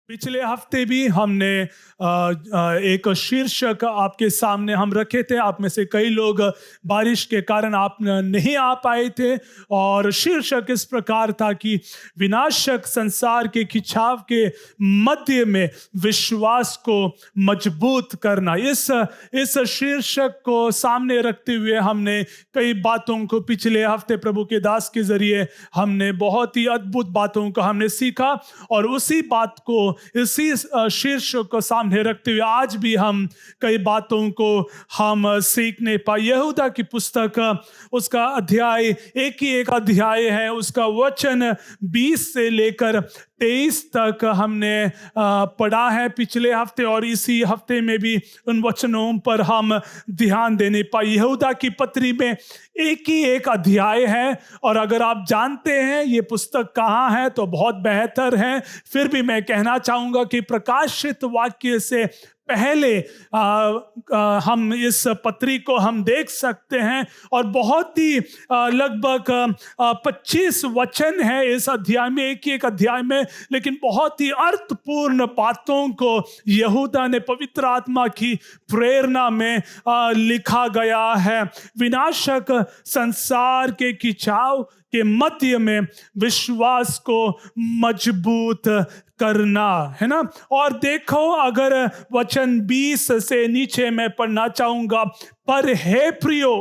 पिछले हफ्ते भी हमने एक शीर्षक आपके सामने हम रखे थे। आप में से कई लोग बारिश के कारण आप नहीं आ पाए थे, और शीर्षक इस प्रकार था कि विनाशक संसार के खिंचाव के मध्य में विश्वास को मजबूत करना। इस शीर्षक को सामने रखते हुए हमने कई बातों को पिछले हफ्ते प्रभु के दास के जरिए हमने बहुत ही अद्भुत बातों को हमने सीखा, और उसी बात को इसी शीर्षक को सामने रखते हुए आज भी हम कई बातों को हम सीखने पाए। यहूदा की पुस्तक, उसका अध्याय एक अध्याय है, उसका वचन 20 से लेकर 23 तक हमने पढ़ा है पिछले हफ्ते, और इसी हफ्ते में भी उन वचनों पर हम ध्यान देने पाए। यहूदा की पत्री में एक अध्याय है, और अगर आप जानते हैं ये पुस्तक कहाँ है तो बहुत बेहतर है। फिर भी मैं कहना चाहूँगा कि प्रकाशित वाक्य से पहले हम इस पत्री को हम देख सकते हैं, और बहुत ही लगभग 25 वचन है इस अध्याय में, एक अध्याय में, लेकिन बहुत ही अर्थपूर्ण बातों को यहूदा ने पवित्र आत्मा की प्रेरणा में लिखा गया है। विनाशक संसार के खिंचाव के मध्य में विश्वास को मजबूत करना, है ना। और देखो, अगर वचन 20 से नीचे मैं पढ़ना चाहूंगा। पर हे प्रियो,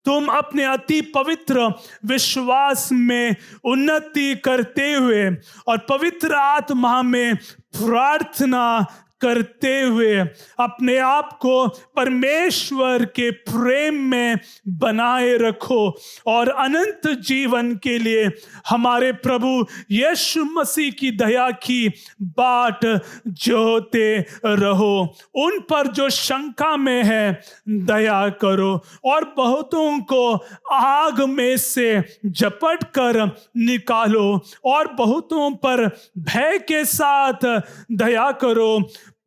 तुम अपने अति पवित्र विश्वास में उन्नति करते हुए और पवित्र आत्मा में प्रार्थना करते हुए अपने आप को परमेश्वर के प्रेम में बनाए रखो, और अनंत जीवन के लिए हमारे प्रभु यीशु मसीह की दया की बाट जोते रहो। उन पर जो शंका में है दया करो, और बहुतों को आग में से झपट कर निकालो, और बहुतों पर भय के साथ दया करो,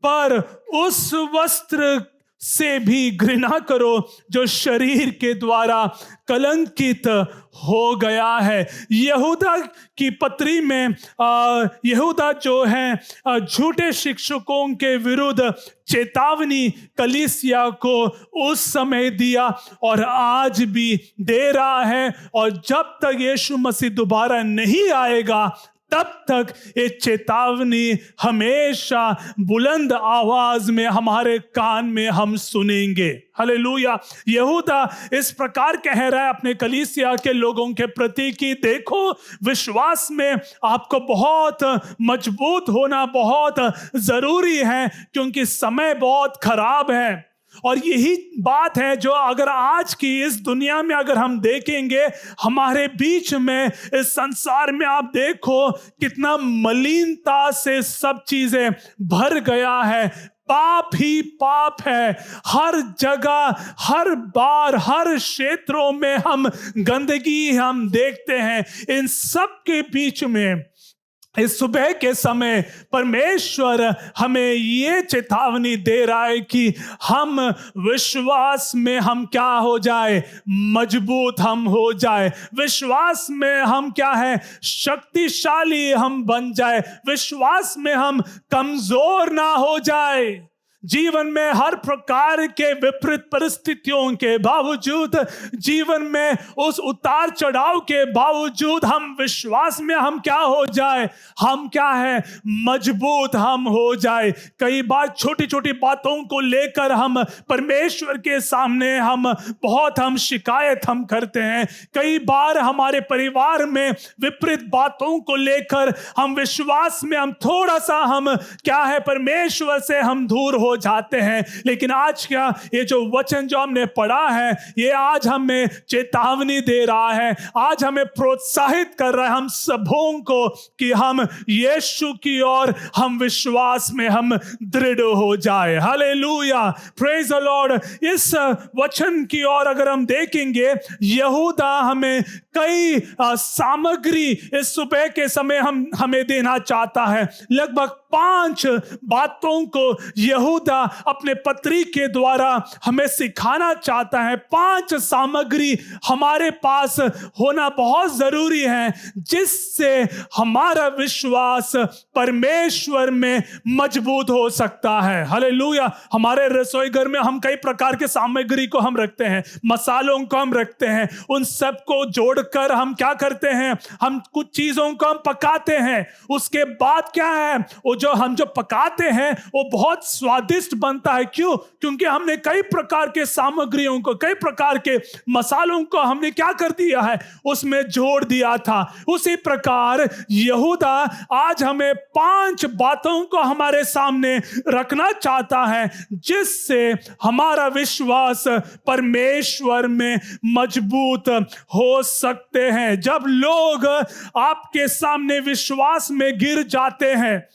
पर उस वस्त्र से भी घृणा करो जो शरीर के द्वारा कलंकित हो गया है। यहूदा की पत्री में यहूदा जो है झूठे शिक्षकों के विरुद्ध चेतावनी कलीसिया को उस समय दिया, और आज भी दे रहा है। और जब तक यीशु मसीह दोबारा नहीं आएगा तब तक ये चेतावनी हमेशा बुलंद आवाज में हमारे कान में हम सुनेंगे। हालेलुया। यहूदा इस प्रकार कह रहा है अपने कलीसिया के लोगों के प्रति कि देखो, विश्वास में आपको बहुत मजबूत होना बहुत जरूरी है, क्योंकि समय बहुत खराब है। और यही बात है जो अगर आज की इस दुनिया में अगर हम देखेंगे, हमारे बीच में इस संसार में आप देखो कितना मलिनता से सब चीजें भर गया है। पाप ही पाप है हर जगह, हर बार, हर क्षेत्रों में हम गंदगी हम देखते हैं। इन सब के बीच में इस सुबह के समय परमेश्वर हमें ये चेतावनी दे रहा है कि हम विश्वास में हम क्या हो जाए, मजबूत हम हो जाए। विश्वास में हम क्या है, शक्तिशाली हम बन जाए। विश्वास में हम कमजोर ना हो जाए। जीवन में हर प्रकार के विपरीत परिस्थितियों के बावजूद, जीवन में उस उतार चढ़ाव के बावजूद हम विश्वास में हम क्या हो जाए, हम क्या है, मजबूत हम हो जाए। कई बार छोटी छोटी बातों को लेकर हम परमेश्वर के सामने हम शिकायत हम करते हैं। कई बार हमारे परिवार में विपरीत बातों को लेकर हम विश्वास में हम थोड़ा सा हम क्या है, परमेश्वर से हम दूर हो जाते हैं। लेकिन आज क्या, ये जो वचन जो हमने पढ़ा है, ये आज हमें चेतावनी दे रहा है, आज हमें प्रोत्साहित कर रहा है हम सबों को कि हम यीशु की ओर हम विश्वास में हम दृढ़ हो जाए। Hallelujah, praise the Lord. इस वचन की ओर अगर हम देखेंगे, यहूदा हमें कई सामग्री इस सुबह के समय हमें देना चाहता है। लगभग 5 बातों को यहूदा अपने पत्री के द्वारा हमें सिखाना चाहता है। 5 सामग्री हमारे पास होना बहुत जरूरी है, जिससे हमारा विश्वास परमेश्वर में मजबूत हो सकता है। हालेलुया। हमारे रसोई घर में हम कई प्रकार के सामग्री को हम रखते हैं, मसालों को हम रखते हैं। उन सब को जोड़कर हम क्या करते हैं, हम कुछ चीजों को हम पकाते हैं। उसके बाद क्या है, वो हम जो पकाते हैं वो बहुत स्वादिष्ट बनता है। क्यों? क्योंकि हमने कई प्रकार के सामग्रियों को, कई प्रकार के मसालों को हमने क्या कर दिया है, उसमें जोड़ दिया था। उसी प्रकार यहूदा आज हमें 5 बातों को हमारे सामने रखना चाहता है, जिससे हमारा विश्वास परमेश्वर में मजबूत हो सकते हैं। जब लोग आपके सामने विश्वास में गिर जाते हैं,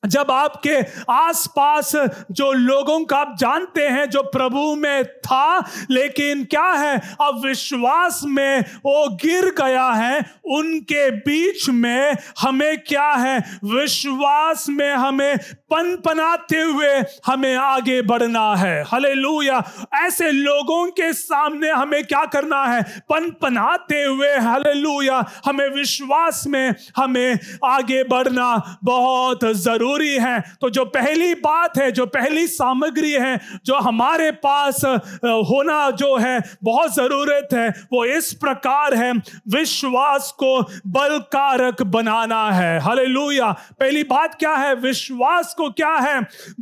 जब आपके आसपास जो लोगों का आप जानते हैं जो प्रभु में था, लेकिन क्या है, अब विश्वास में वो गिर गया है, उनके बीच में हमें क्या है, विश्वास में हमें पनपनाते हुए हमें आगे बढ़ना है। हालेलुया। ऐसे लोगों के सामने हमें क्या करना है, पनपनाते हुए, हालेलुया, हमें विश्वास में हमें आगे बढ़ना बहुत जरूरी है। तो जो पहली बात है, जो पहली सामग्री है जो हमारे पास होना जो है बहुत जरूरत है, वो इस प्रकार है, विश्वास को बलकारक बनाना है। हालेलुया। पहली बात क्या है, विश्वास को क्या है,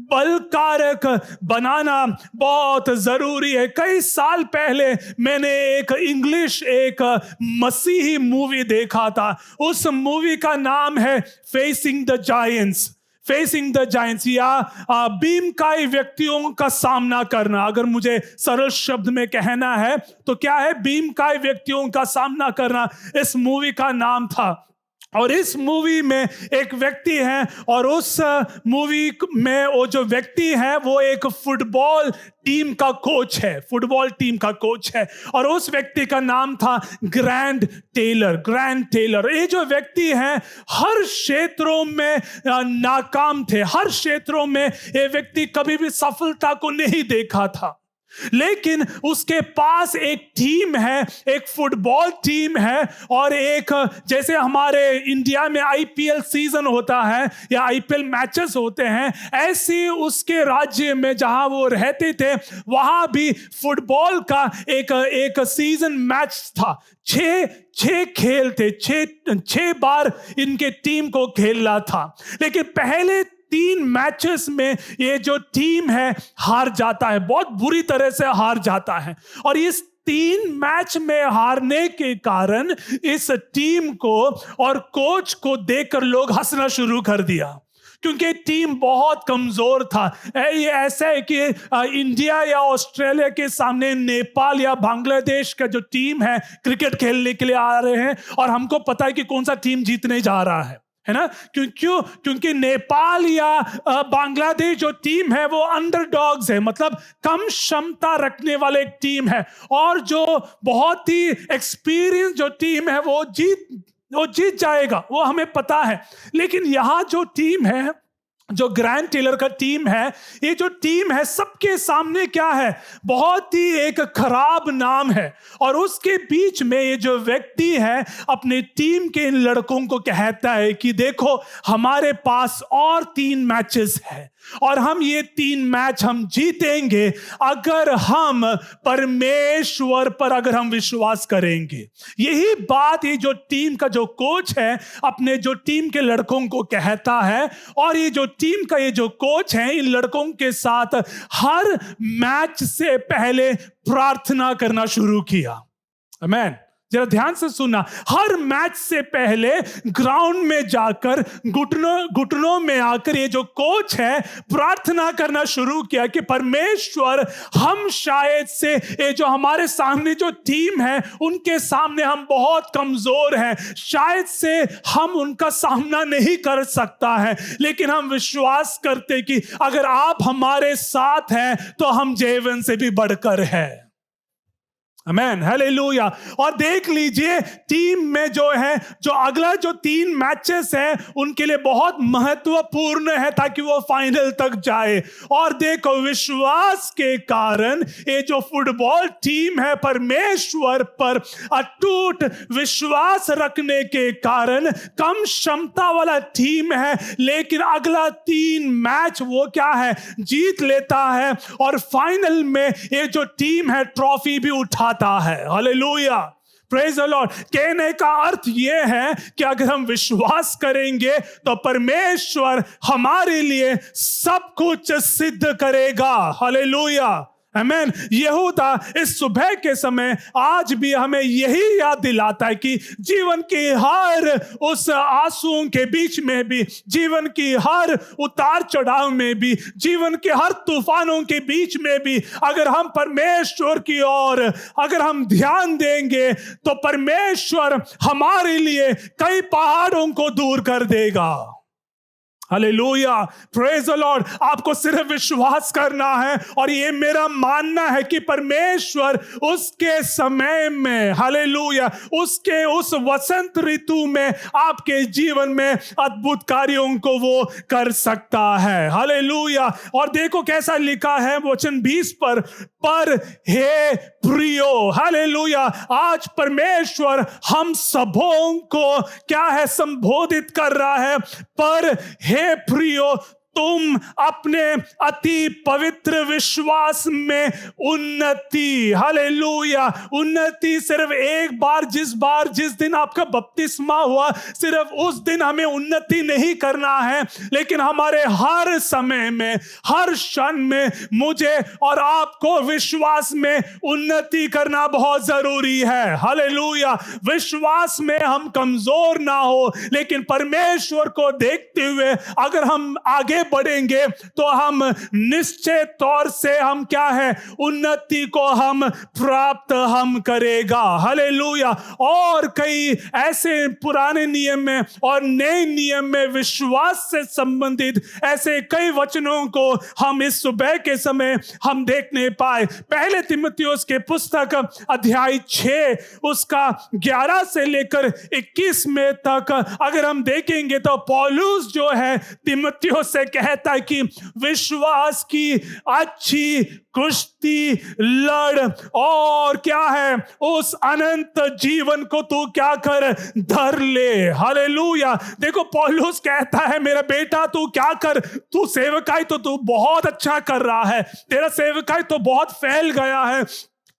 बलकारक बनाना बहुत जरूरी है। कई साल पहले मैंने एक मसीही मूवी देखा था। उस मूवी का नाम है facing the giants. Facing the giants या भीमकाय व्यक्तियों का सामना करना। अगर मुझे सरल शब्द में कहना है तो क्या है, भीमकाय व्यक्तियों का सामना करना इस मूवी का नाम था। और इस मूवी में एक व्यक्ति है, और उस मूवी में वो जो व्यक्ति है वो एक फुटबॉल टीम का कोच है, फुटबॉल टीम का कोच है। और उस व्यक्ति का नाम था ग्रैंड टेलर। ये जो व्यक्ति है हर क्षेत्रों में नाकाम थे, हर क्षेत्रों में ये व्यक्ति कभी भी सफलता को नहीं देखा था। लेकिन उसके पास एक टीम है, एक फुटबॉल टीम है, और एक जैसे हमारे इंडिया में आईपीएल सीजन होता है या आईपीएल मैचेस होते हैं, ऐसे उसके राज्य में जहां वो रहते थे वहां भी फुटबॉल का एक सीजन मैच था। 6 खेल थे, 6 बार इनके टीम को खेलना था। लेकिन पहले 3 मैचेस में ये जो टीम है हार जाता है, बहुत बुरी तरह से हार जाता है। और इस 3 मैच में हारने के कारण इस टीम को और कोच को देखकर लोग हंसना शुरू कर दिया, क्योंकि टीम बहुत कमजोर था। ये ऐसा है कि इंडिया या ऑस्ट्रेलिया के सामने नेपाल या बांग्लादेश का जो टीम है क्रिकेट खेलने के लिए आ रहे हैं, और हमको पता है कि कौन सा टीम जीतने जा रहा है ना। क्योंकि नेपाल या बांग्लादेश जो टीम है वो अंडरडॉग्स है, मतलब कम क्षमता रखने वाले एक टीम है, और जो बहुत ही एक्सपीरियंस जो टीम है वो जीत जाएगा, वो हमें पता है। लेकिन यहां जो टीम है, जो ग्रैंड टेलर का टीम है, ये जो टीम है सबके सामने क्या है, बहुत ही एक खराब नाम है। और उसके बीच में ये जो व्यक्ति है अपने टीम के इन लड़कों को कहता है कि देखो, हमारे पास और 3 मैचेस है, और हम ये 3 मैच हम जीतेंगे अगर हम परमेश्वर पर अगर हम विश्वास करेंगे। यही बात ये जो टीम का जो कोच है अपने जो टीम के लड़कों को कहता है, और ये जो टीम का ये जो कोच है इन लड़कों के साथ हर मैच से पहले प्रार्थना करना शुरू किया। आमीन। जरा ध्यान से सुनना, हर मैच से पहले ग्राउंड में जाकर घुटनों में आकर ये जो कोच है प्रार्थना करना शुरू किया कि परमेश्वर, हम शायद से ये जो हमारे सामने जो टीम है उनके सामने हम बहुत कमजोर हैं, शायद से हम उनका सामना नहीं कर सकता है, लेकिन हम विश्वास करते कि अगर आप हमारे साथ हैं तो हम जीवन से भी बढ़कर है। आमेन, हालेलुया। और देख लीजिए टीम में जो है, जो अगला जो 3 मैचेस है उनके लिए बहुत महत्वपूर्ण है ताकि वो फाइनल तक जाए। और देखो विश्वास के कारण ये जो फुटबॉल टीम है परमेश्वर पर अटूट विश्वास रखने के कारण कम क्षमता वाला टीम है, लेकिन अगला 3 मैच वो क्या है, जीत लेता है और फाइनल में ये जो टीम है ट्रॉफी भी उठाता है। Hallelujah, praise the Lord. कहने का अर्थ यह है कि अगर हम विश्वास करेंगे तो परमेश्वर हमारे लिए सब कुछ सिद्ध करेगा। हालेलुया, आमेन। यहूदा इस सुबह के समय आज भी हमें यही याद दिलाता है कि जीवन की हर उस आंसुओं के बीच में भी, जीवन की हर उतार चढ़ाव में भी, जीवन के हर तूफानों के बीच में भी अगर हम परमेश्वर की ओर अगर हम ध्यान देंगे तो परमेश्वर हमारे लिए कई पहाड़ों को दूर कर देगा। Hallelujah, praise the Lord. आपको सिर्फ विश्वास करना है और ये मेरा मानना है कि परमेश्वर उसके समय में, हालेलुया, उसके उस वसंत ऋतु में आपके जीवन में अद्भुत कार्यों को वो कर सकता है। हालेलुया। और देखो कैसा लिखा है वचन 20 पर हे प्रियो, हालेलुया, आज परमेश्वर हम सबों को क्या है संबोधित कर रहा है, पर हे प्रियो तुम अपने अति पवित्र विश्वास में उन्नति, हालेलुया, उन्नति सिर्फ एक बार जिस दिन आपका बपतिस्मा हुआ सिर्फ उस दिन हमें उन्नति नहीं करना है, लेकिन हमारे हर समय में, हर क्षण में मुझे और आपको विश्वास में उन्नति करना बहुत जरूरी है। हालेलुया, विश्वास में हम कमजोर ना हो, लेकिन परमेश्वर को देखते हुए अगर हम आगे बढ़ेंगे तो हम निश्चित तौर से हम क्या है, उन्नति को हम प्राप्त हम करेगा। हालेलुया। और कई ऐसे पुराने नियम में और नए नियम में विश्वास से संबंधित ऐसे कई वचनों को हम इस सुबह के समय हम देखने पाए। पहले तीमुथियुस के पुस्तक अध्याय 6 उसका 11 से लेकर 21 में तक अगर हम देखेंगे तो पौलुस जो है तीमुथियुस से कहता है कि विश्वास की अच्छी कुश्ती लड़ और क्या है, उस अनंत जीवन को तू क्या कर, धर ले। हालेलुया। देखो पौलुस कहता है मेरा बेटा तू क्या कर, तू सेवकाई तो तू बहुत अच्छा कर रहा है, तेरा सेवकाई तो बहुत फैल गया है,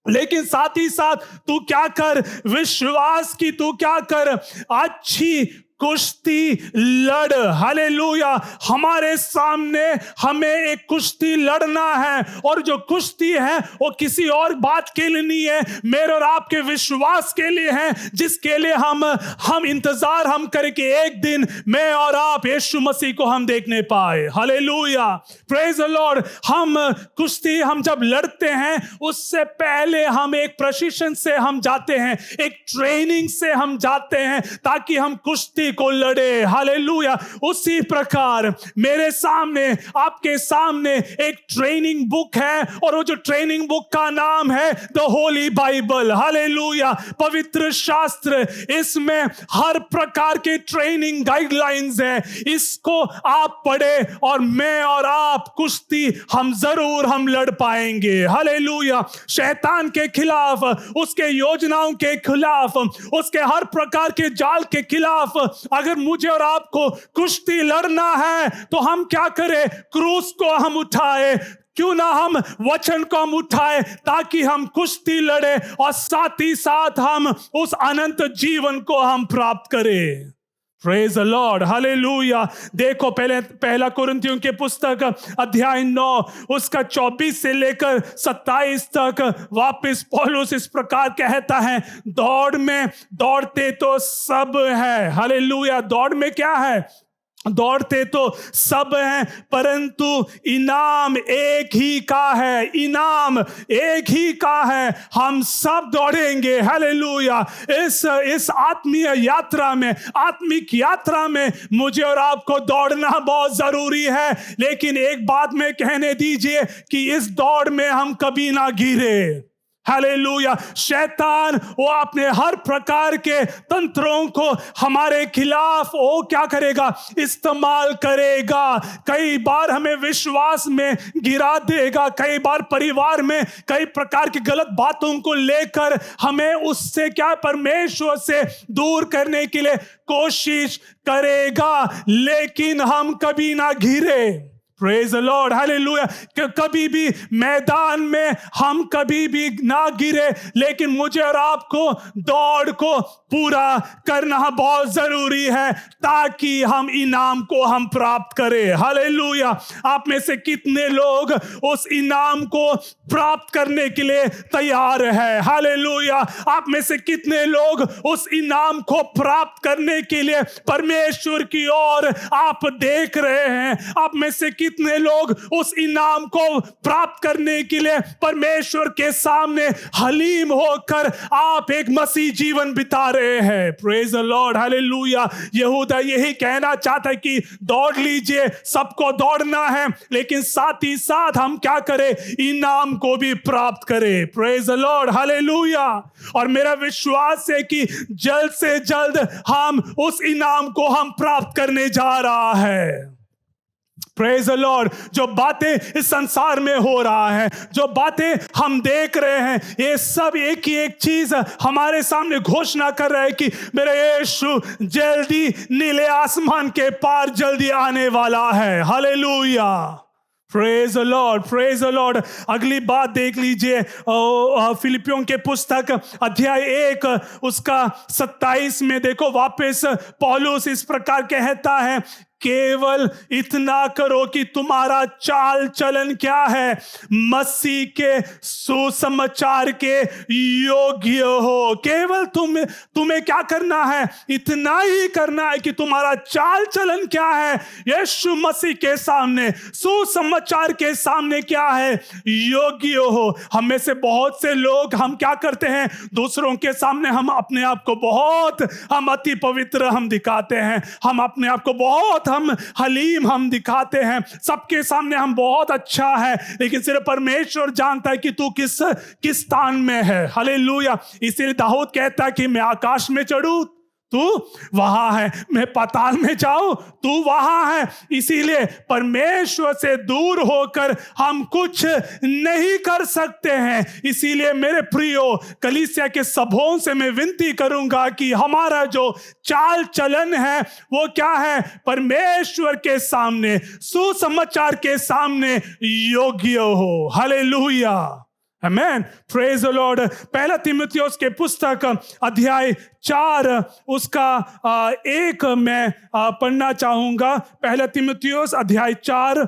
लेकिन साथ ही साथ तू क्या कर, विश्वास की तू क्या कर, अच्छी कुश्ती लड़। हालेलुया। हमारे सामने हमें एक कुश्ती लड़ना है और जो कुश्ती है वो किसी और बात के लिए नहीं है, मेरे और आपके विश्वास के लिए है, जिसके लिए हम इंतजार हम करें कि एक दिन मैं और आप यीशु मसीह को हम देखने पाए। Hallelujah, praise the Lord. हम कुश्ती हम जब लड़ते हैं उससे पहले हम एक प्रशिक्षण से हम जाते हैं, एक ट्रेनिंग से हम जाते हैं ताकि हम कुश्ती को लड़े। हालेलुया। उसी प्रकार मेरे सामने आपके सामने एक ट्रेनिंग बुक है और वो जो ट्रेनिंग बुक का नाम है द होली बाइबल। हालेलुया, पवित्र शास्त्र। इसमें हर प्रकार के ट्रेनिंग गाइडलाइंस है, इसको आप पढ़े और मैं और आप कुश्ती हम जरूर हम लड़ पाएंगे। हालेलुया। शैतान के खिलाफ, उसके योजनाओं के खिलाफ, उसके हर प्रकार के जाल के खिलाफ अगर मुझे और आपको कुश्ती लड़ना है तो हम क्या करें, क्रूस को हम उठाए, क्यों ना हम वचन को हम उठाए ताकि हम कुश्ती लड़े और साथ ही साथ हम उस अनंत जीवन को हम प्राप्त करें। Praise the Lord. हालेलुया। देखो पहला कुरिन्थियों के पुस्तक अध्याय 9 उसका 24 से लेकर 27 तक वापस पौलुस इस प्रकार कहता है, दौड़ में दौड़ते तो सब है। हालेलुया। दौड़ में क्या है, दौड़ते तो सब हैं परंतु इनाम एक ही का है, इनाम एक ही का है। हम सब दौड़ेंगे। हालेलुया। इस आत्मीय यात्रा में, आत्मिक यात्रा में मुझे और आपको दौड़ना बहुत जरूरी है, लेकिन एक बात में कहने दीजिए कि इस दौड़ में हम कभी ना गिरे। हालेलुया। शैतान वो अपने हर प्रकार के तंत्रों को हमारे खिलाफ वो क्या करेगा, इस्तेमाल करेगा। कई बार हमें विश्वास में गिरा देगा, कई बार परिवार में कई प्रकार की गलत बातों को लेकर हमें उससे क्या, परमेश्वर से दूर करने के लिए कोशिश करेगा, लेकिन हम कभी ना घिरे। Praise the Lord, hallelujah. कभी भी मैदान में हम कभी भी ना गिरे, लेकिन मुझे और आपको दौड़ को पूरा करना बहुत जरूरी है ताकि हम इनाम को हम प्राप्त करें। हालेलुया। आप में से कितने लोग उस इनाम को प्राप्त करने के लिए तैयार है? हालेलुया। आप में से कितने लोग उस इनाम को प्राप्त करने के लिए परमेश्वर की ओर आप देख रहे हैं? आप में से कितने लोग उस इनाम को प्राप्त करने के लिए परमेश्वर के सामने हलीम होकर आप एक मसीह जीवन बिता रहे हैं? Praise the Lord, hallelujah. यहूदा यही कहना चाहता है कि दौड़ लीजिए, सबको दौड़ना है, लेकिन साथ ही साथ हम क्या करें, इनाम को भी प्राप्त करें। Praise the Lord, hallelujah. और मेरा विश्वास है कि जल्द से जल्द हम उस इनाम को हम प्राप्त करने जा रहा है। Praise the Lord. जो बातें इस संसार में हो रहा है, जो बातें हम देख रहे हैं, ये सब एक ही एक चीज हमारे सामने घोषणा कर रहा है कि मेरा यीशु जल्दी नीले आसमान के पार जल्दी आने वाला है। Hallelujah. Praise the Lord, praise the Lord. अगली बात देख लीजिए, फिलिपियों के पुस्तक अध्याय 1 उसका 27 में देखो, वापस पौलुस इस प्रकार कहता है, केवल इतना करो कि तुम्हारा चाल चलन क्या है, मसीह के सुसमाचार के योग्य हो। केवल तुम्हें क्या करना है, इतना ही करना है कि तुम्हारा चाल चलन क्या है, यीशु मसीह के सामने, सुसमाचार के सामने क्या है, योग्य हो। हम में से बहुत से लोग हम क्या करते हैं, दूसरों के सामने हम अपने आप को बहुत हम अति पवित्र हम दिखाते हैं, हम अपने आप को बहुत हम हलीम हम दिखाते हैं, सबके सामने हम बहुत अच्छा है, लेकिन सिर्फ परमेश्वर जानता है कि तू किस स्थान में है। हालेलुया। इसीलिए दाऊद कहता है कि मैं आकाश में चढ़ूं, तू वहां है, मैं पाताल में जाऊं, तू वहां है। इसीलिए परमेश्वर से दूर होकर हम कुछ नहीं कर सकते हैं। इसीलिए मेरे प्रियो, कलीसिया के सभों से मैं विनती करूंगा कि हमारा जो चाल चलन है वो क्या है, परमेश्वर के सामने, सुसमाचार के सामने योग्य हो। Hallelujah, amen. Praise the Lord. पहला तीमुथियुस के पुस्तक अध्याय 4 उसका 1 मैं पढ़ना चाहूंगा। पहला तीमुथियुस अध्याय 4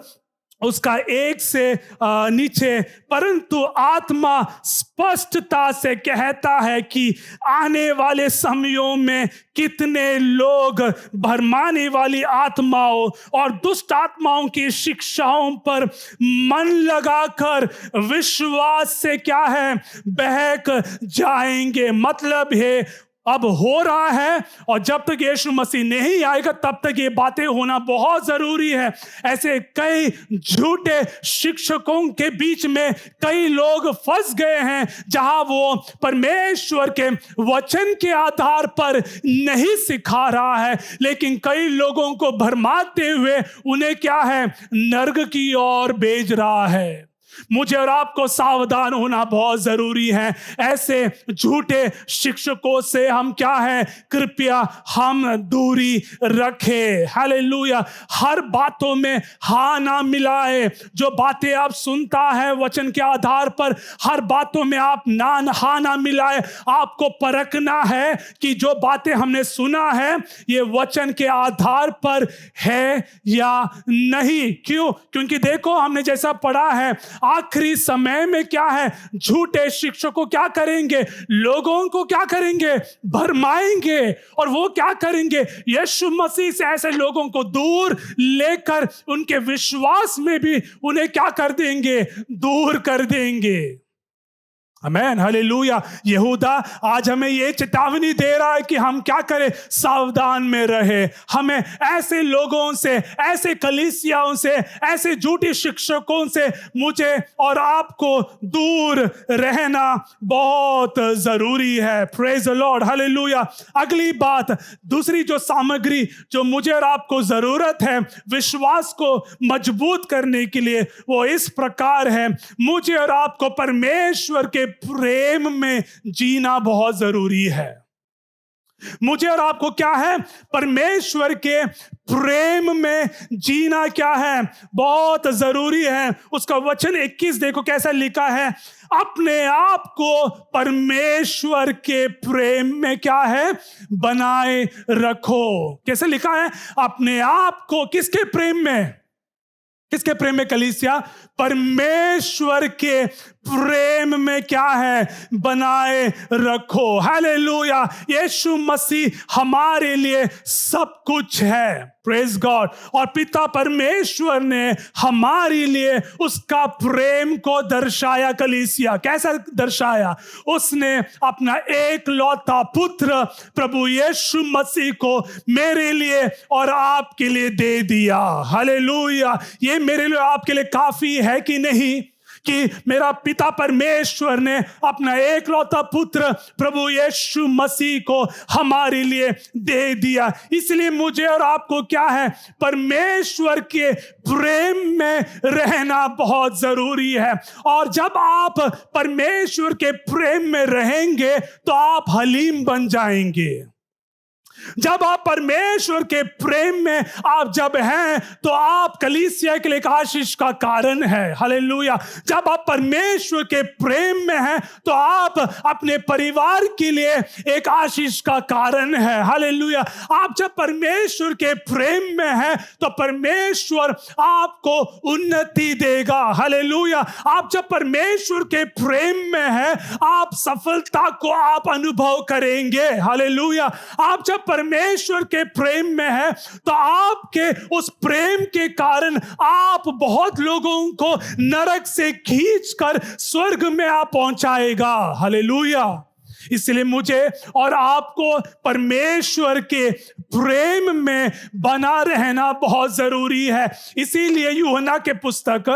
उसका 1 से नीचे, परंतु आत्मा स्पष्टता से कहता है कि आने वाले समयों में कितने लोग भरमाने वाली आत्माओं और दुष्ट आत्माओं की शिक्षाओं पर मन लगाकर विश्वास से क्या है, बहक जाएंगे। मतलब है अब हो रहा है, और जब तक यीशु मसीह नहीं आएगा तब तक ये बातें होना बहुत जरूरी है। ऐसे कई झूठे शिक्षकों के बीच में कई लोग फंस गए हैं, जहां वो परमेश्वर के वचन के आधार पर नहीं सिखा रहा है, लेकिन कई लोगों को भरमाते हुए उन्हें क्या है, नर्क की ओर भेज रहा है। मुझे और आपको सावधान होना बहुत जरूरी है। ऐसे झूठे शिक्षकों से हम क्या है, कृपया हम दूरी रखें। हालेलुया। हर बातों में हाँ ना मिलाए। जो बातें आप सुनता है वचन के आधार पर, हर बातों में आप हाँ ना मिलाए। आपको परखना है कि जो बातें हमने सुना है ये वचन के आधार पर है या नहीं। क्यों? क्योंकि देखो, हमने जैसा पढ़ा है, आखिरी समय में क्या है, झूठे शिक्षकों क्या करेंगे, लोगों को क्या करेंगे, भरमाएंगे। और वो क्या करेंगे, यीशु मसीह से ऐसे लोगों को दूर लेकर उनके विश्वास में भी उन्हें क्या कर देंगे, दूर कर देंगे। आमेन, हालेलुया। यहूदा आज हमें ये चेतावनी दे रहा है कि हम क्या करें, सावधान में रहे। हमें ऐसे लोगों से, ऐसे कलीसियाओं से, ऐसे झूठे शिक्षकों से मुझे और आपको दूर रहना बहुत जरूरी है। Praise the Lord, hallelujah. अगली बात, दूसरी जो सामग्री जो मुझे और आपको जरूरत है विश्वास को मजबूत करने के लिए, वो इस प्रकार है, मुझे और आपको परमेश्वर के प्रेम में जीना बहुत जरूरी है। मुझे और आपको क्या है, परमेश्वर के प्रेम में जीना क्या है, बहुत जरूरी है। उसका वचन 21 देखो कैसा लिखा है, अपने आप को परमेश्वर के प्रेम में क्या है, बनाए रखो। कैसे लिखा है, अपने आप को किसके प्रेम में, किसके प्रेम में कलीसिया, परमेश्वर के प्रेम में क्या है, बनाए रखो। हालेलुया। यीशु मसीह हमारे लिए सब कुछ है, प्रेज गॉड। और पिता परमेश्वर ने हमारे लिए उसका प्रेम को दर्शाया। कलीसिया कैसा दर्शाया, उसने अपना एकलौता पुत्र प्रभु यीशु मसीह को मेरे लिए और आपके लिए दे दिया। हालेलुया। ये मेरे लिए आपके लिए काफी है कि नहीं, कि मेरा पिता परमेश्वर ने अपना एकलौता पुत्र प्रभु यीशु मसीह को हमारे लिए दे दिया। इसलिए मुझे और आपको क्या है, परमेश्वर के प्रेम में रहना बहुत जरूरी है। और जब आप परमेश्वर के प्रेम में रहेंगे तो आप हलीम बन जाएंगे। जब आप परमेश्वर के प्रेम में आप जब हैं तो आप कलीसिया के लिए एक आशीष का कारण है। हालेलुया। जब आप परमेश्वर के प्रेम में हैं तो आप अपने परिवार के लिए एक आशीष का कारण है। हालेलुया। आप जब परमेश्वर के प्रेम में हैं तो परमेश्वर आपको उन्नति देगा। हालेलुया। आप जब परमेश्वर के प्रेम में हैं आप सफलता को आप अनुभव करेंगे। हालेलुया। आप जब परमेश्वर के प्रेम में है तो आपके उस प्रेम के कारण आप बहुत लोगों को नरक से खींचकर स्वर्ग में आप पहुंचाएगा। हालेलुया। इसलिए मुझे और आपको परमेश्वर के प्रेम में बना रहना बहुत जरूरी है। इसीलिए यूहन्ना के पुस्तक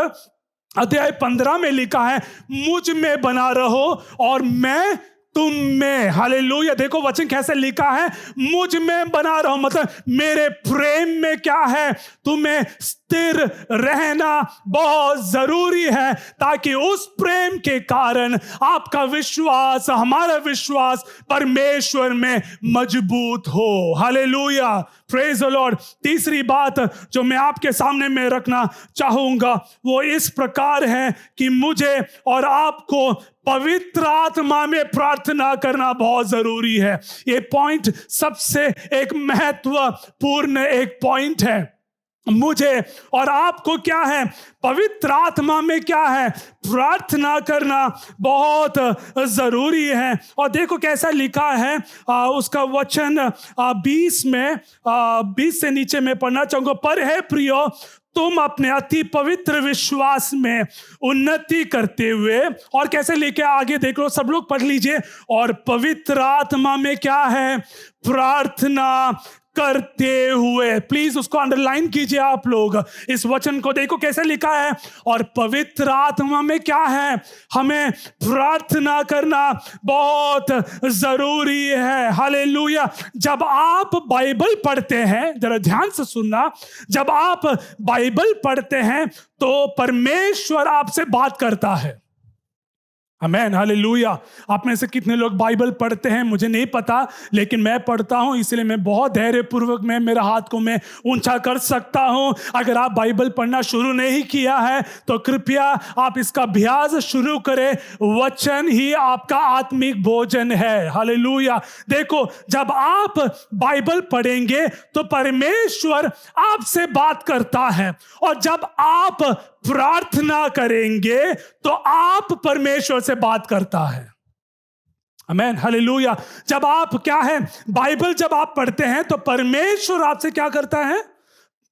अध्याय 15 में लिखा है, मुझ में बना रहो और मैं तुम में। हालेलुया। देखो वचन कैसे लिखा है, मुझ में बना रहो, मतलब मेरे प्रेम में क्या है, तुम्हें स्थिर रहना बहुत जरूरी है, ताकि उस प्रेम के कारण आपका विश्वास, हमारा विश्वास परमेश्वर में मजबूत हो। हालेलुया। Praise the Lord. तीसरी बात जो मैं आपके सामने में रखना चाहूंगा वो इस प्रकार है कि मुझे और आपको पवित्र आत्मा में प्रार्थना करना बहुत जरूरी है। ये पॉइंट सबसे एक महत्वपूर्ण एक पॉइंट है। मुझे और आपको क्या है, पवित्र आत्मा में क्या है, प्रार्थना करना बहुत जरूरी है। और देखो कैसा लिखा है उसका वचन 20 में 20 से नीचे में पढ़ना चाहूंगा। पर है प्रियो, तुम अपने अति पवित्र विश्वास में उन्नति करते हुए, और कैसे लेके आगे देख लो, सब लोग पढ़ लीजिए, और पवित्र आत्मा में क्या है, प्रार्थना करते हुए। प्लीज उसको अंडरलाइन कीजिए आप लोग, इस वचन को देखो कैसे लिखा है, और पवित्र आत्मा में क्या है, हमें प्रार्थना करना बहुत जरूरी है। हालेलुया। जब आप बाइबल पढ़ते हैं, जरा ध्यान से सुनना, जब आप बाइबल पढ़ते हैं तो परमेश्वर आपसे बात करता है। आमेन, हालेलुया। आप में से कितने लोग बाइबल पढ़ते हैं मुझे नहीं पता, लेकिन मैं पढ़ता हूं, इसलिए मैं बहुत धैर्यपूर्वक मैं मेरा हाथ को मैं ऊंचा कर सकता हूं। अगर आप बाइबल पढ़ना शुरू नहीं किया है तो कृपया आप इसका अभ्यास शुरू करें। वचन ही आपका आत्मिक भोजन है। हालेलुया। देखो, जब आप बाइबल पढ़ेंगे तो परमेश्वर आपसे बात करता है, और जब आप प्रार्थना करेंगे तो आप परमेश्वर से बात करता है। आमेन, हालेलुया। जब आप क्या है, बाइबल जब आप पढ़ते हैं तो परमेश्वर आपसे क्या करता है,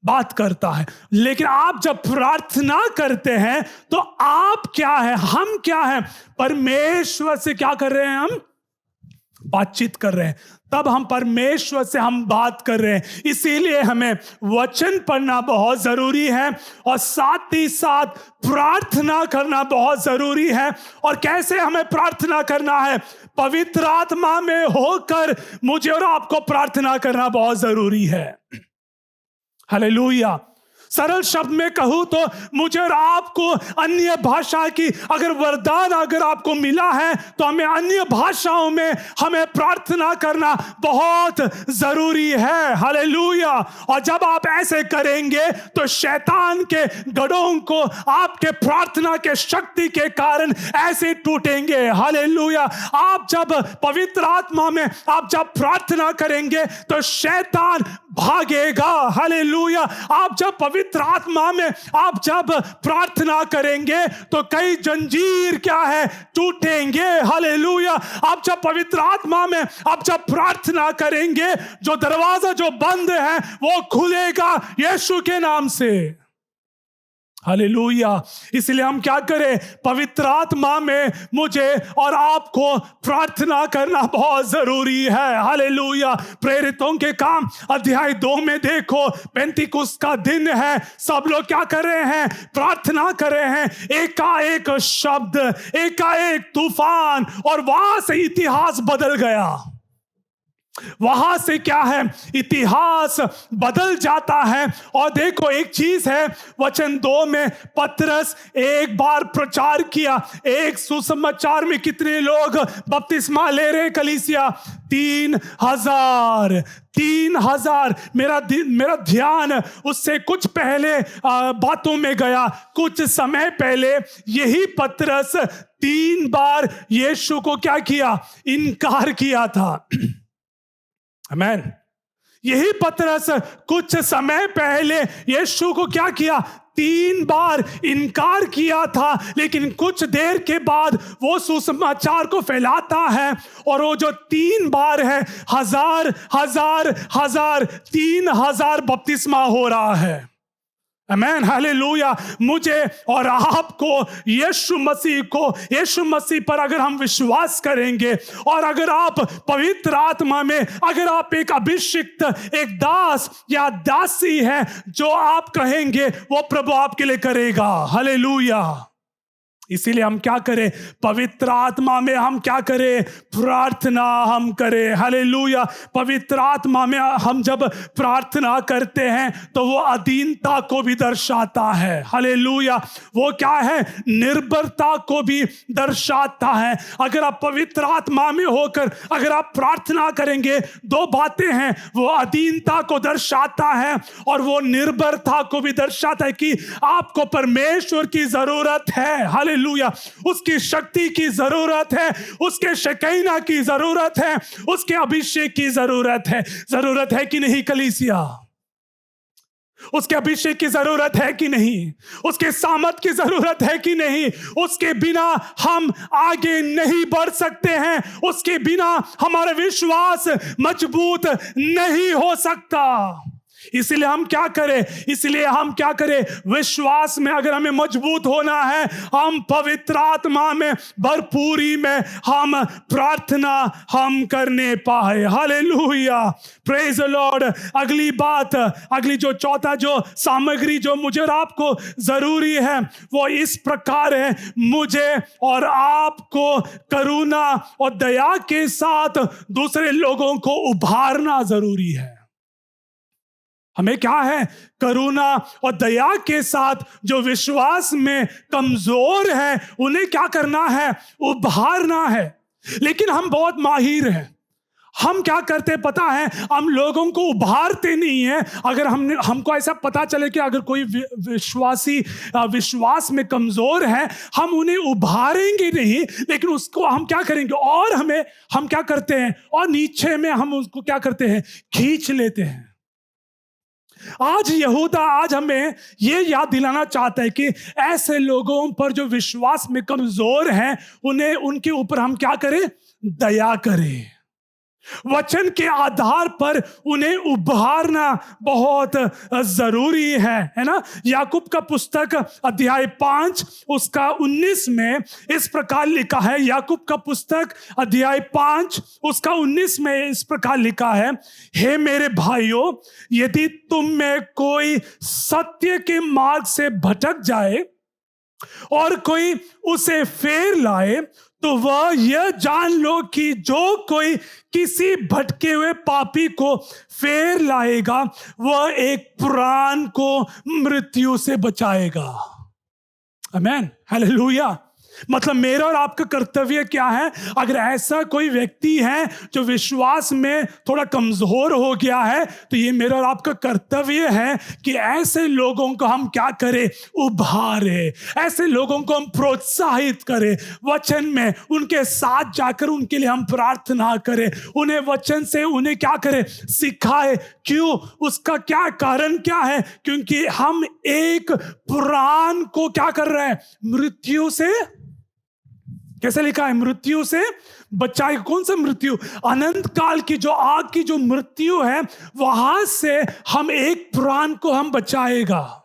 बात करता है। लेकिन आप जब प्रार्थना करते हैं तो आप क्या है, हम क्या है, परमेश्वर से क्या कर रहे हैं, हम बातचीत कर रहे हैं। तब हम परमेश्वर से हम बात कर रहे हैं। इसीलिए हमें वचन पढ़ना बहुत जरूरी है और साथ ही साथ प्रार्थना करना बहुत जरूरी है। और कैसे हमें प्रार्थना करना है? पवित्र आत्मा में होकर मुझे और आपको प्रार्थना करना बहुत जरूरी है। हालेलुया। सरल शब्द में कहूं तो मुझे और आपको अन्य भाषा की अगर वरदान अगर आपको मिला है तो हमें अन्य भाषाओं में हमें प्रार्थना करना बहुत जरूरी है। हालेलुया। और जब आप ऐसे करेंगे तो शैतान के गढ़ों को आपके प्रार्थना के शक्ति के कारण ऐसे टूटेंगे। हालेलुया। आप जब पवित्र आत्मा में आप जब प्रार्थना करेंगे तो शैतान भागेगा। हालेलुया। आप जब पवित्र आत्मा में आप जब प्रार्थना करेंगे तो कई जंजीर क्या है, टूटेंगे। हालेलुया। आप जब पवित्र आत्मा में आप जब प्रार्थना करेंगे, जो दरवाजा जो बंद है वो खुलेगा यीशु के नाम से। हालेलुया। इसलिए हम क्या करें? पवित्र आत्मा में मुझे और आपको प्रार्थना करना बहुत जरूरी है। हालेलुया। प्रेरितों के काम अध्याय 2 में देखो, पेंतिकुस्त का दिन है, सब लोग क्या कर रहे हैं? प्रार्थना कर रहे हैं। एकाएक शब्द, एकाएक तूफान, और वहां से इतिहास बदल गया। वहां से क्या है, इतिहास बदल जाता है। और देखो एक चीज है, वचन 2 में पतरस एक बार प्रचार किया। एक सुसमाचार में कितने लोग बपतिस्मा ले रहे हैं कलीसिया? 3,000। 3,000। मेरा ध्यान उससे कुछ पहले बातों में गया। कुछ समय पहले यही पतरस 3 बार यीशु को क्या किया? इनकार किया था। आमेन। यही पतरस कुछ समय पहले यीशु को क्या किया? 3 बार इनकार किया था। लेकिन कुछ देर के बाद वो सुसमाचार को फैलाता है, और वो जो 3 बार है, 1000 1000 1000 3,000 बपतिस्मा हो रहा है। आमेन। हालेलुया। मुझे और आपको यीशु मसीह पर अगर हम विश्वास करेंगे, और अगर आप पवित्र आत्मा में अगर आप एक अभिषिक्त, एक दास या दासी है, जो आप कहेंगे वो प्रभु आपके लिए करेगा। हालेलुया। इसीलिए हम क्या करें? पवित्र आत्मा में हम क्या करें? प्रार्थना हम करें। हालेलुया। पवित्र आत्मा में हम जब प्रार्थना करते हैं तो वो अधीनता को भी दर्शाता है। हालेलुया। वो क्या है? निर्भरता को भी दर्शाता है। अगर आप पवित्र आत्मा में होकर अगर आप प्रार्थना करेंगे, 2 बातें हैं, वो अधीनता को दर्शाता है और वो निर्भरता को भी दर्शाता है कि आपको परमेश्वर की जरूरत है। हालेलुया। उसकी शक्ति की जरूरत है, उसके शकीना की जरूरत है, उसके अभिषेक की जरूरत है कि नहीं कलीसिया? उसके अभिषेक की जरूरत है कि नहीं? उसके सामर्थ की जरूरत है कि नहीं? उसके बिना हम आगे नहीं बढ़ सकते हैं। उसके बिना हमारा विश्वास मजबूत नहीं हो सकता। इसलिए हम क्या करें? विश्वास में अगर हमें मजबूत होना है, हम पवित्र आत्मा में भरपूरी में हम प्रार्थना हम करने पाए। हालेलुया। Praise the Lord. अगली बात, अगली जो चौथा जो सामग्री जो मुझे और आपको जरूरी है, वो इस प्रकार है, मुझे और आपको करुणा और दया के साथ दूसरे लोगों को उभारना जरूरी है। हमें क्या है? करुणा और दया के साथ जो विश्वास में कमजोर है, उन्हें क्या करना है? उभारना है। लेकिन हम बहुत माहिर हैं। हम क्या करते पता है? हम लोगों को उभारते नहीं है। अगर हमको ऐसा पता चले कि अगर कोई विश्वासी विश्वास में कमजोर है, हम उन्हें उभारेंगे नहीं, लेकिन उसको हम क्या करेंगे? और हम क्या करते हैं? और नीचे में हम उसको क्या करते हैं? खींच लेते हैं। आज यहूदा आज हमें यह याद दिलाना चाहता है कि ऐसे लोगों पर जो विश्वास में कमजोर हैं, उनके ऊपर हम क्या करें? दया करें। वचन के आधार पर उन्हें उभारना बहुत जरूरी है ना। याकूब का पुस्तक अध्याय 5 उसका 19 में इस प्रकार लिखा है। याकूब का पुस्तक अध्याय 5 उसका 19 में इस प्रकार लिखा है, हे मेरे भाइयों, यदि तुम में कोई सत्य के मार्ग से भटक जाए और कोई उसे फेर लाए, तो वह यह जान लो कि जो कोई किसी भटके हुए पापी को फेर लाएगा, वह एक प्राण को मृत्यु से बचाएगा। आमीन, हालेलुया। मतलब मेरा और आपका कर्तव्य क्या है? अगर ऐसा कोई व्यक्ति है जो विश्वास में थोड़ा कमजोर हो गया है, तो ये मेरा और आपका कर्तव्य है कि ऐसे लोगों को हम क्या करें? उभारे। ऐसे लोगों को हम प्रोत्साहित करें वचन में, उनके साथ जाकर उनके लिए हम प्रार्थना करें, उन्हें वचन से उन्हें क्या करें? सिखाए। क्यों? उसका क्या कारण क्या है? क्योंकि हम एक प्राण को क्या कर रहे हैं? मृत्यु से, कैसे लिखा है? मृत्यु से बचाएगा। कौन सा मृत्यु? अनंत काल की जो आग की जो मृत्यु है, वहां से हम एक प्राण को हम बचाएगा।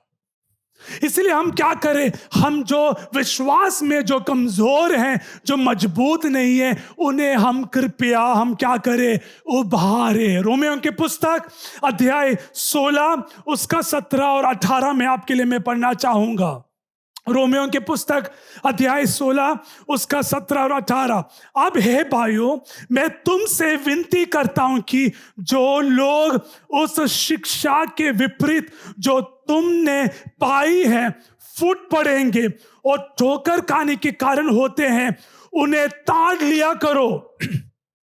इसलिए हम क्या करें? हम जो विश्वास में जो कमजोर हैं, जो मजबूत नहीं है, उन्हें हम कृपया हम क्या करें? उभारे। रोमियो की पुस्तक अध्याय 16 उसका 17 और 18 में आपके लिए मैं पढ़ना चाहूंगा। रोमियो की पुस्तक अध्याय 16 उसका 17 और 18। अब हे भाइयों, मैं तुमसे विनती करता हूं कि जो लोग उस शिक्षा के विपरीत जो तुमने पाई है फूट पड़ेंगे और ठोकर खाने के कारण होते हैं, उन्हें ताड़ लिया करो।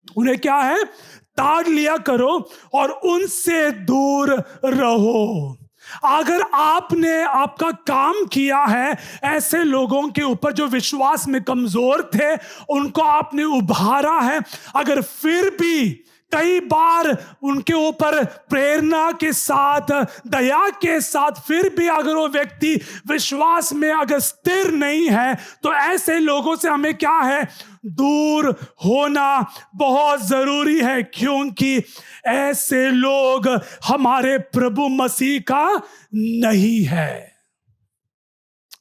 उन्हें क्या है? ताड़ लिया करो और उनसे दूर रहो। अगर आपने आपका काम किया है ऐसे लोगों के ऊपर जो विश्वास में कमजोर थे, उनको आपने उभारा है, अगर फिर भी कई बार उनके ऊपर प्रेरणा के साथ, दया के साथ, फिर भी अगर वो व्यक्ति विश्वास में अगर स्थिर नहीं है, तो ऐसे लोगों से हमें क्या है? दूर होना बहुत जरूरी है, क्योंकि ऐसे लोग हमारे प्रभु मसीह का नहीं है।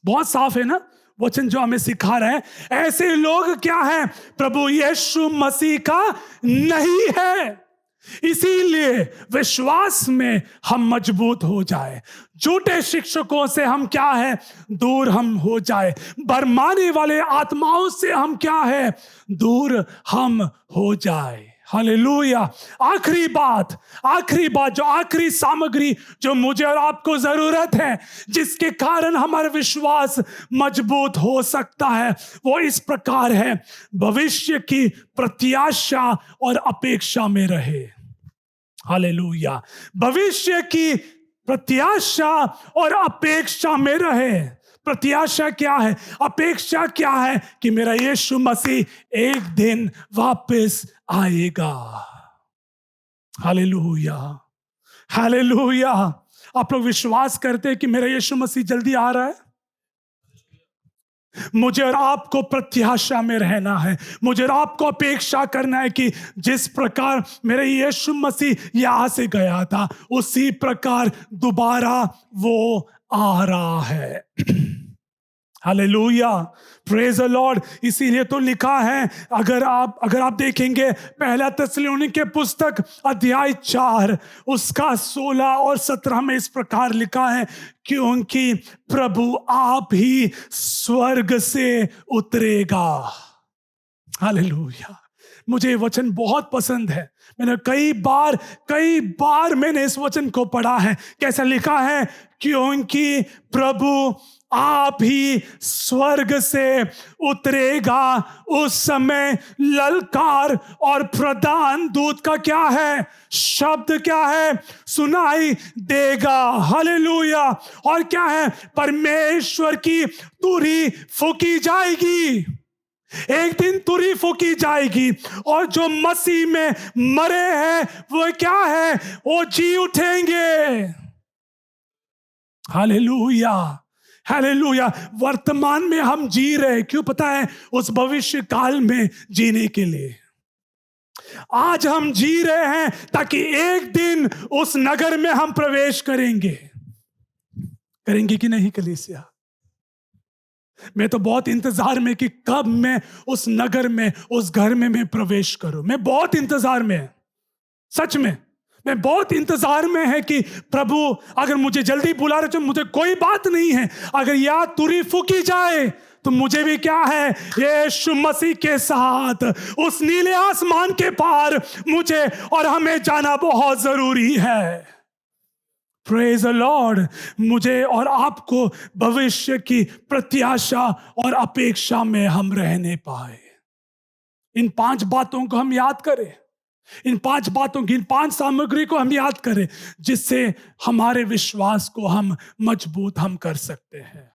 बहुत साफ है ना वचन जो हमें सिखा रहे हैं। ऐसे लोग क्या हैं? प्रभु यीशु मसीह का नहीं है। इसीलिए विश्वास में हम मजबूत हो जाए, झूठे शिक्षकों से हम क्या है? दूर हम हो जाए, भरमाने वाले आत्माओं से हम क्या है? दूर हम हो जाए। हालेलुया। आखिरी बात, जो आखिरी सामग्री जो मुझे और आपको जरूरत है, जिसके कारण हमारा विश्वास मजबूत हो सकता है, वो इस प्रकार है, भविष्य की प्रत्याशा और अपेक्षा में रहे। हालेलुया। भविष्य की प्रत्याशा और अपेक्षा में रहे। प्रत्याशा क्या है? अपेक्षा क्या है? कि मेरा यीशु मसीह एक दिन वापस आएगा। Hallelujah, hallelujah. आप लोग विश्वास करते हैं कि मेरा यीशु मसीह जल्दी आ रहा है? मुझे और आपको प्रत्याशा में रहना है। मुझे और आपको अपेक्षा करना है कि जिस प्रकार मेरे यीशु मसीह यहां से गया था, उसी प्रकार दोबारा वो आ रहा है। Hallelujah, praise the Lord. इसीलिए तो लिखा है, अगर आप देखेंगे पहला थिस्सलुनीके पुस्तक अध्याय 4 उसका 16 और 17 में इस प्रकार लिखा है, क्योंकि प्रभु आप ही स्वर्ग से उतरेगा। हालेलुया। मुझे ये वचन बहुत पसंद है। मैंने कई बार मैंने इस वचन को पढ़ा है। कैसा लिखा है? क्योंकि प्रभु आप ही स्वर्ग से उतरेगा, उस समय ललकार और प्रधान दूत का क्या है? शब्द क्या है? सुनाई देगा। हालेलुया। और क्या है? परमेश्वर की तुरही फूंकी जाएगी। एक दिन तुरही फूंकी जाएगी और जो मसीह में मरे हैं वो क्या है? वो जी उठेंगे। Hallelujah, hallelujah. वर्तमान में हम जी रहे, क्यों पता है? उस भविष्य काल में जीने के लिए। आज हम जी रहे हैं ताकि एक दिन उस नगर में हम प्रवेश करेंगे कि नहीं कलीसिया? मैं तो बहुत इंतजार में कि कब मैं उस नगर में, उस घर में मैं प्रवेश करूं। मैं बहुत इंतजार में, सच में मैं बहुत इंतजार में है कि प्रभु अगर मुझे जल्दी बुला रहे तो मुझे कोई बात नहीं है, अगर याद तुरी फूकी जाए तो मुझे भी क्या है, यीशु मसीह के साथ उस नीले आसमान के पार मुझे और हमें जाना बहुत जरूरी है। Praise the Lord. मुझे और आपको भविष्य की प्रत्याशा और अपेक्षा में हम रहने पाए। इन 5 बातों को हम याद करें, इन 5 बातों की, इन 5 सामग्री को हम याद करें, जिससे हमारे विश्वास को हम मजबूत हम कर सकते हैं।